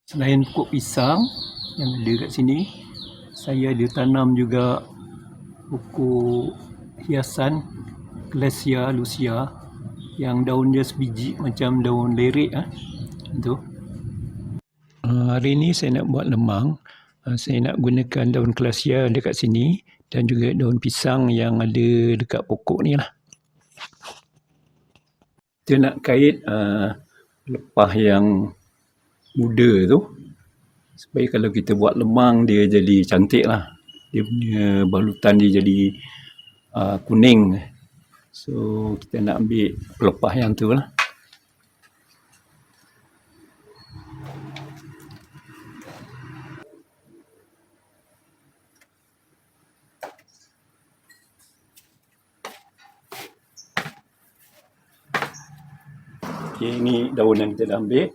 Selain pokok pisang yang ada kat sini, saya ada tanam juga pokok hiasan Galecia lucia yang daun dia sebiji macam daun lerek tu. Hari ni saya nak buat lemang. Saya nak gunakan daun Galecia dekat sini dan juga daun pisang yang ada dekat pokok ni lah. Kita nak kait pelepah yang muda tu supaya kalau kita buat lemang dia jadi cantik lah. Dia punya balutan dia jadi kuning. So kita nak ambil pelepah yang tu lah. Okay, ini daun yang kita dah ambil.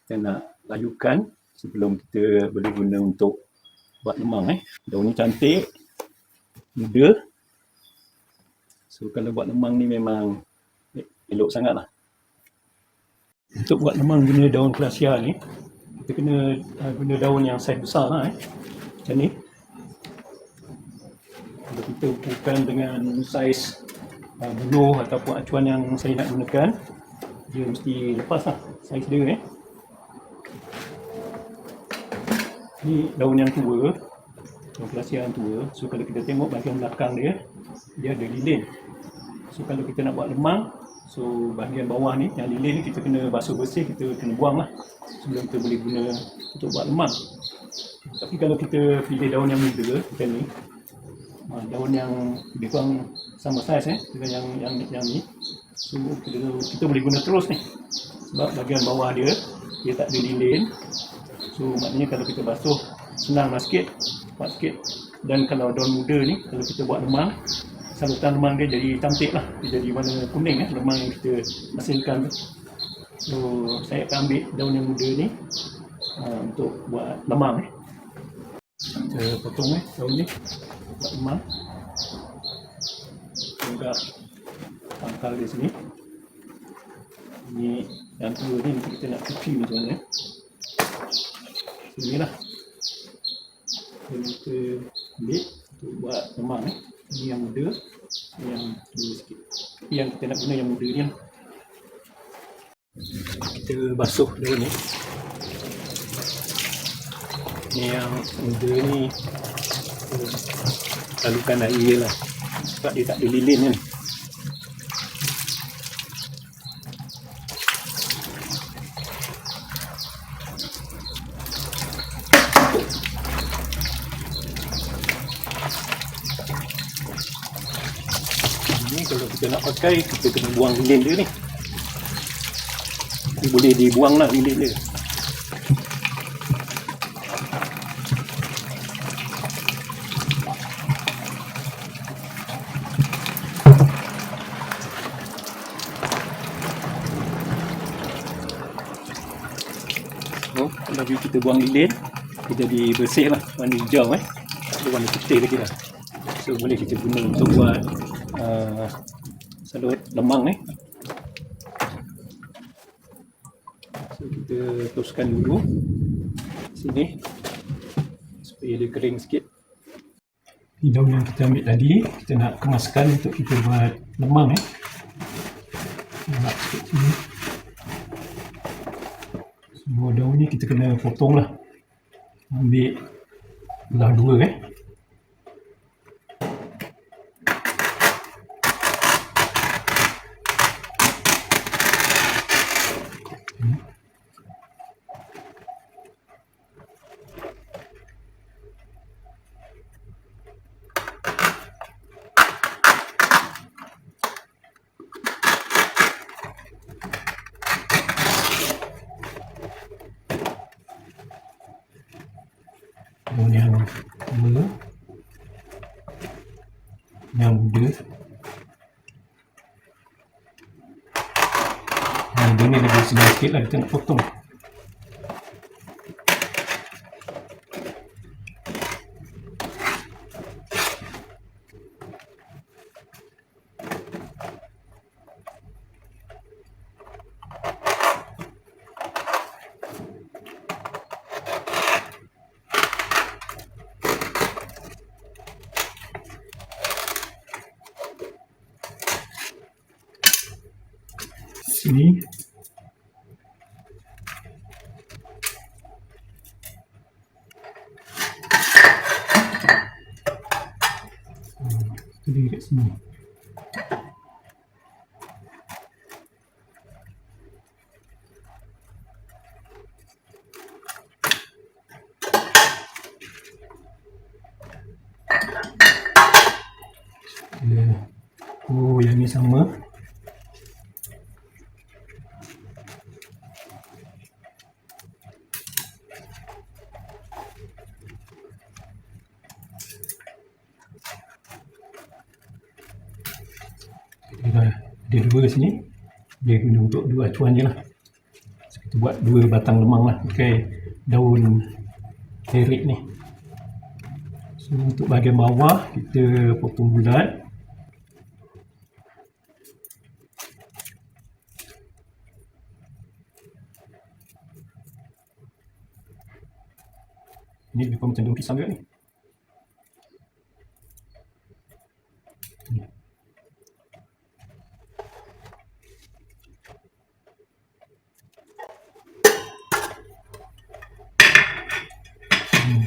Kita nak layukan sebelum kita boleh guna untuk buat lemang. Daun ni cantik, muda. So kalau buat lemang ni memang elok sangat lah. Untuk buat lemang guna daun Galecia ni, kita kena guna daun yang saiz besar lah. Macam ni. Kalau kita ukurkan dengan saiz buluh ataupun acuan yang saya nak gunakan, dia mesti lepas lah saiz dia. Ni daun yang tua, daun Galecia yang tua. So kalau kita tengok bahagian belakang dia, dia ada lilin. So kalau kita nak buat lemang, so bahagian bawah ni, yang lilin ni kita kena basuh bersih, kita kena buang lah sebelum kita boleh guna untuk buat lemang. Tapi kalau kita pilih daun yang muda macam ni, daun yang lebih kurang sama saiz dengan yang ni, so kita boleh guna terus ni sebab bahagian bawah dia tak ada lilin. So maknanya kalau kita basuh senang lah sikit, cepat sikit. Dan kalau daun muda ni, kalau kita buat lemang, salutan lemang dia jadi cantik lah. Dia jadi warna kuning lemang yang kita hasilkan tu. So saya akan ambil daun yang muda ni untuk buat lemang. Kita potong daun ni buat lemang. Juga pangkal di sini. Ini yang tua ni kita nak cuci macam mana. Sini lah kita ambil untuk buat lemang. Ini yang muda, yang tua sikit. Tapi yang kita nak guna yang muda ni lah. Kita basuh daun ni. Ni yang muda ni lalukan air lah sebab dia tak ada lilin kan. Ni kalau kita nak pakai, kita kena buang lilin dia ni. Dia boleh dibuang lah lilin dia. Kalau kita buang lilin, dia jadi bersih lah, warna hijau ada warna putih lagi dah. So boleh kita guna untuk buat salut lemang So kita teruskan dulu sini supaya dia kering sikit. Ini daun yang kita ambil tadi, kita nak kemaskan untuk kita buat lemang nak sikit sini. Semua daun ni kita kena potong lah, ambil belah dua daun yang tua, yang muda. Dia ni lebih senang sikit lah kita nak potong. sini. Jadi kat sini. Oh, yang ni sama. Dia dua kat sini. Dia guna untuk dua acuan je lah. So, kita buat dua batang lemang lah pakai daun terik ni. So, untuk bahagian bawah kita potong bulat. Ini lebih kurang macam daun pisang juga ni.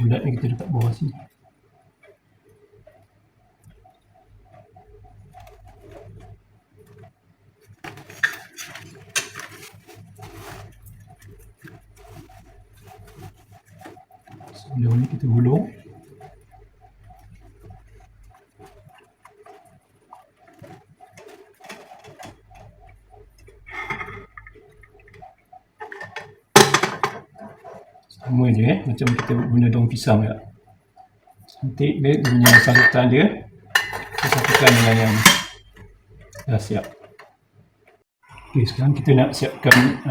Bulat ni kita letak bawah sini. Daun ni kita gulung. Sama je macam kita guna daun pisang juga. Cantik dia punya sarutan dia. Kita satukan dengan yang dah siap. Okay, sekarang kita nak siapkan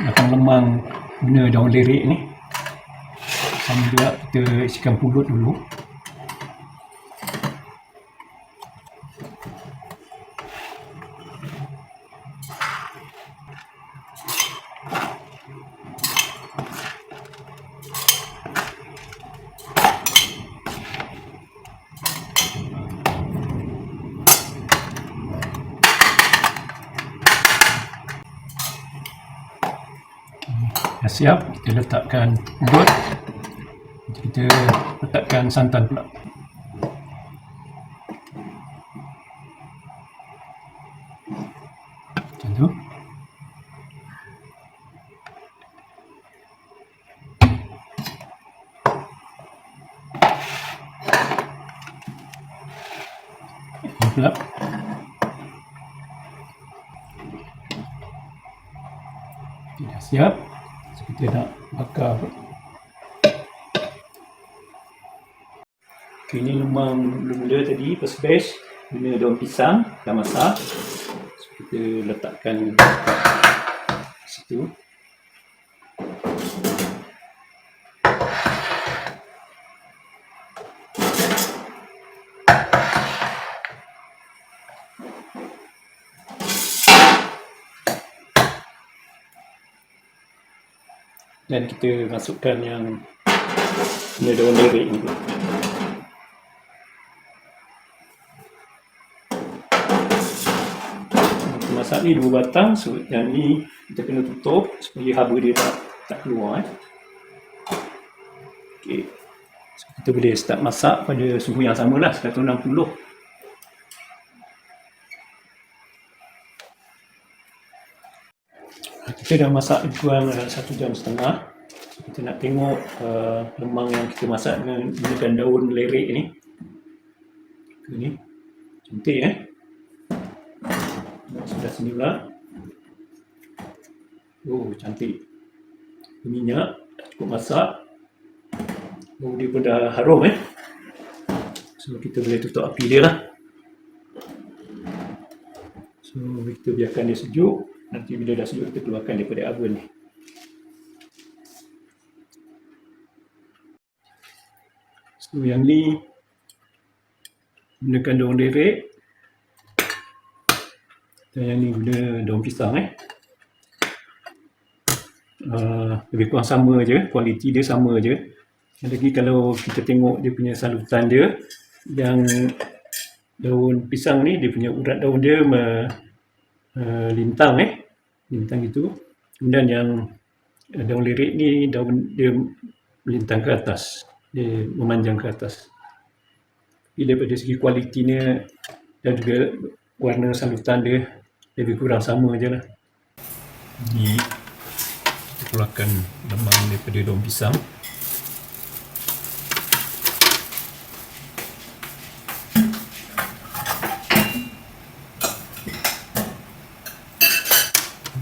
batang lemang guna daun lerik ni. Sama juga kita isikan pulut dulu. Dah siap, kita letakkan pulut. Kita letakkan santan pula. Macam tu. Ini pula. Okay, dah siap. So, kita nak bakar. Okay, ini lemang mula tadi, first batch, guna daun pisang, dah masak. So, kita letakkan situ. Dan kita masukkan yang guna daun lerik ni. Masak ni dua batang, so yang ni kita kena tutup supaya haba dia tak keluar. Okay. So, kita boleh start masak pada suhu yang sama lah, 160. Kita dah masak lebih kurang 1 jam setengah. So, kita nak tengok lemang yang kita masak dengan menggunakan daun lerik ni. Ini cantik Sebelah sini pula. Oh, cantik. Minyak dah cukup masak. Oh, dia pun dah harum So, kita boleh tutup api dia lah. So, kita biarkan dia sejuk. Nanti bila dah sejuk, kita keluarkan daripada oven ni. So, yang ni gunakan daun lerik. Dan yang ni guna daun pisang lebih kurang sama je, kualiti dia sama je. Lagi kalau kita tengok dia punya salutan dia, yang daun pisang ni dia punya urat daun dia lintang Melintang gitu. Kemudian yang daun lirik ni daun dia melintang ke atas, dia memanjang ke atas. Tapi daripada segi kualitinya dan juga warna sambutan dia lebih kurang sama je lah. Ni kita keluarkan lemang daripada daun pisang.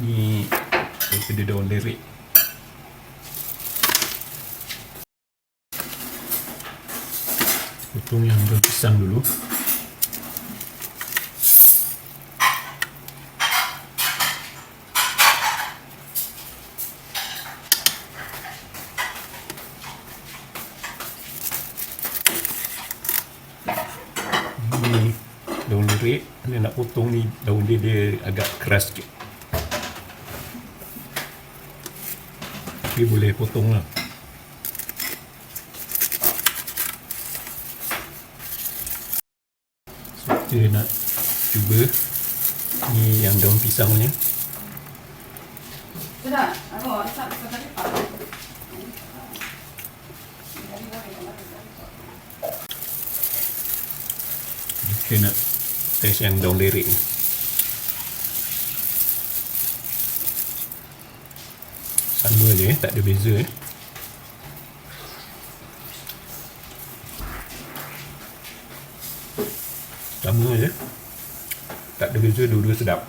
Ni daripada daun lirik. Potong yang daun pisang dulu. Ni daun lirik, dia nak potong ni daun dia agak keras sikit. Tapi boleh potong lah. So, kita nak cuba ni yang daun pisang punya. Kita nak test yang daun lirik ni. Sama je, tak ada beza. Sama je, tak ada beza, dua-dua sedap.